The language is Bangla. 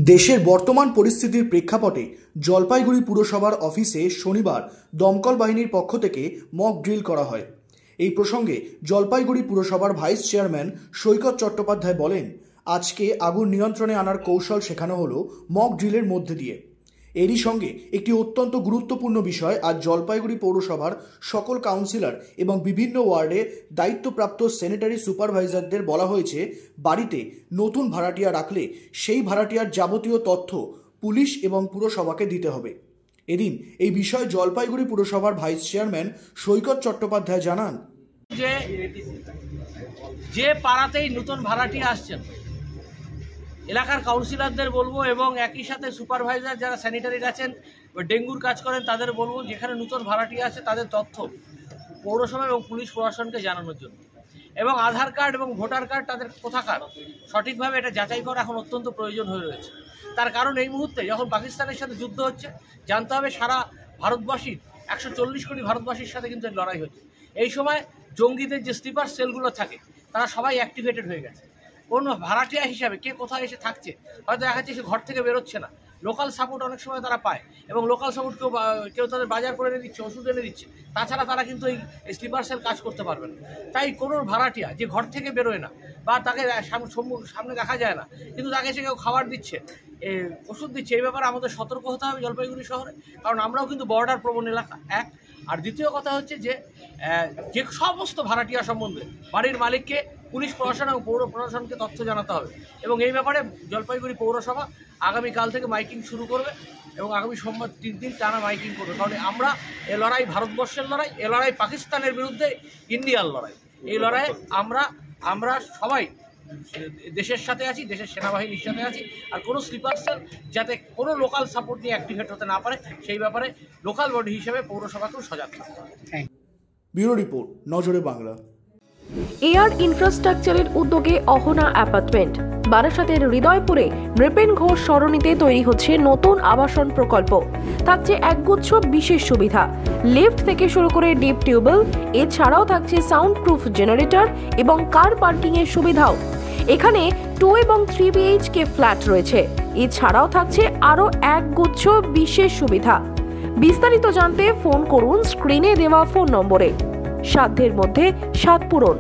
দেশের বর্তমান পরিস্থিতির প্রেক্ষাপটে জলপাইগুড়ি পুরসভার অফিসে শনিবার দমকল বাহিনীর পক্ষ থেকে মক ড্রিল করা হয়। এই প্রসঙ্গে জলপাইগুড়ি পুরসভার ভাইস চেয়ারম্যান সৈকত চট্টোপাধ্যায় বলেন, আজকে আগুন নিয়ন্ত্রণে আনার কৌশল শেখানো হলো মক ড্রিলের মধ্যে দিয়ে। এরই সঙ্গে একটি অত্যন্ত গুরুত্বপূর্ণ বিষয়, আজ জলপাইগুড়ি পৌরসভার সকল কাউন্সিলর এবং বিভিন্ন ওয়ার্ডে দায়িত্বপ্রাপ্ত স্যানিটারি সুপারভাইজারদের বলা হয়েছে, বাড়িতে নতুন ভাড়াটিয়া রাখলে সেই ভাড়াটিয়ার যাবতীয় তথ্য পুলিশ এবং পুরসভাকে দিতে হবে। এদিন এই বিষয়ে জলপাইগুড়ি পুরসভার ভাইস চেয়ারম্যান সৈকত চট্টোপাধ্যায় জানান যে পাড়াতেই নতুন ভাড়াটিয়া আসছেন, এলাকার কাউন্সিলরদের বলবো এবং একই সাথে সুপারভাইজার যারা স্যানিটারির আছেন, ডেঙ্গুর কাজ করেন, তাদের বলবো যেখানে নতুন ভাড়াটিয়া আছে তাদের তথ্য পৌরসভা এবং পুলিশ প্রশাসনকে জানানোর জন্য, এবং আধার কার্ড এবং ভোটার কার্ড তাদের কোথাকার সঠিকভাবে এটা যাচাই করা এখন অত্যন্ত প্রয়োজন হয়ে রয়েছে। তার কারণ এই মুহূর্তে যখন পাকিস্তানের সাথে যুদ্ধ হচ্ছে, জানতে হবে সারা ভারতবাসীর 140 কোটি ভারতবাসীর সাথে কিন্তু লড়াই হচ্ছে। এই সময় জঙ্গিদের যে স্লিপার সেলগুলো থাকে তারা সবাই অ্যাক্টিভেটেড হয়ে গেছে। কোন ভাড়াটিয়া হিসাবে কে কোথায় এসে থাকছে, হয়তো দেখা যাচ্ছে সে ঘর থেকে বেরোচ্ছে না, লোকাল সাপোর্ট অনেক সময় তারা পায় এবং লোকাল সাপোর্ট কেউ তাদের বাজার করে এনে দিচ্ছে, ওষুধ এনে দিচ্ছে, তাছাড়া তারা কিন্তু এই স্লিপার সেল কাজ করতে পারবে না। তাই কোনো ভাড়াটিয়া যে ঘর থেকে বেরোয় না বা তাকে সামনে দেখা যায় না, কিন্তু তাকে সে কেউ খাবার দিচ্ছে, ওষুধ দিচ্ছে, এই ব্যাপারে আমাদের সতর্ক হতে হবে জলপাইগুড়ি শহরে, কারণ আমরাও কিন্তু বর্ডার প্রবণ এলাকা এক। আর দ্বিতীয় কথা হচ্ছে যে সমস্ত ভাড়াটিয়া সম্বন্ধে বাড়ির মালিককে পুলিশ প্রশাসন এবং পৌর প্রশাসনকে তথ্য জানাতে হবে, এবং এই ব্যাপারে জলপাইগুড়ি পৌরসভা আগামীকাল থেকে মাইকিং শুরু করবে এবং আগামী সোমবার 3 দিন টানা মাইকিং করবে। কারণ আমরা এ লড়াই ভারতবর্ষের লড়াই, এ লড়াই পাকিস্তানের বিরুদ্ধে ইন্ডিয়ার লড়াই। এই লড়াইয়ে আমরা সবাই দেশের সাথে আছি, দেশের সেনাবাহিনীর সাথে আছি। আর কোনো স্লিপার সেল যাতে কোনো লোকাল সাপোর্ট নিয়ে অ্যাক্টিভেট হতে না পারে, সেই ব্যাপারে লোকাল বডি হিসেবে পৌরসভাকেও সজাগ থাকতে হবে। ব্যুরো রিপোর্ট, নজরে বাংলা। এয়ার ইনফ্রাস্ট্রাকচারের উদ্যোগে অহনা অ্যাপার্টমেন্ট বারাসাতের হৃদয়পুরে নৃপেন ঘোষ সরণিতে তৈরি হচ্ছে নতুন আবাসন প্রকল্প। থাকছে একগুচ্ছ বিশেষ সুবিধা, লিফট থেকে শুরু করে ডিপ টিউবওয়েল, এছাড়াও থাকছে সাউন্ড প্রুফ জেনারেটর এবং কার পার্কিং এর সুবিধাও। এখানে 2 এবং 3 BHK ফ্ল্যাট রয়েছে, এছাড়াও থাকছে আরও একগুচ্ছ বিশেষ সুবিধা। বিস্তারিত জানতে ফোন করুন স্ক্রিনে দেওয়া ফোন নম্বরে। সাধ্যের মধ্যে স্বাদ পূরণ।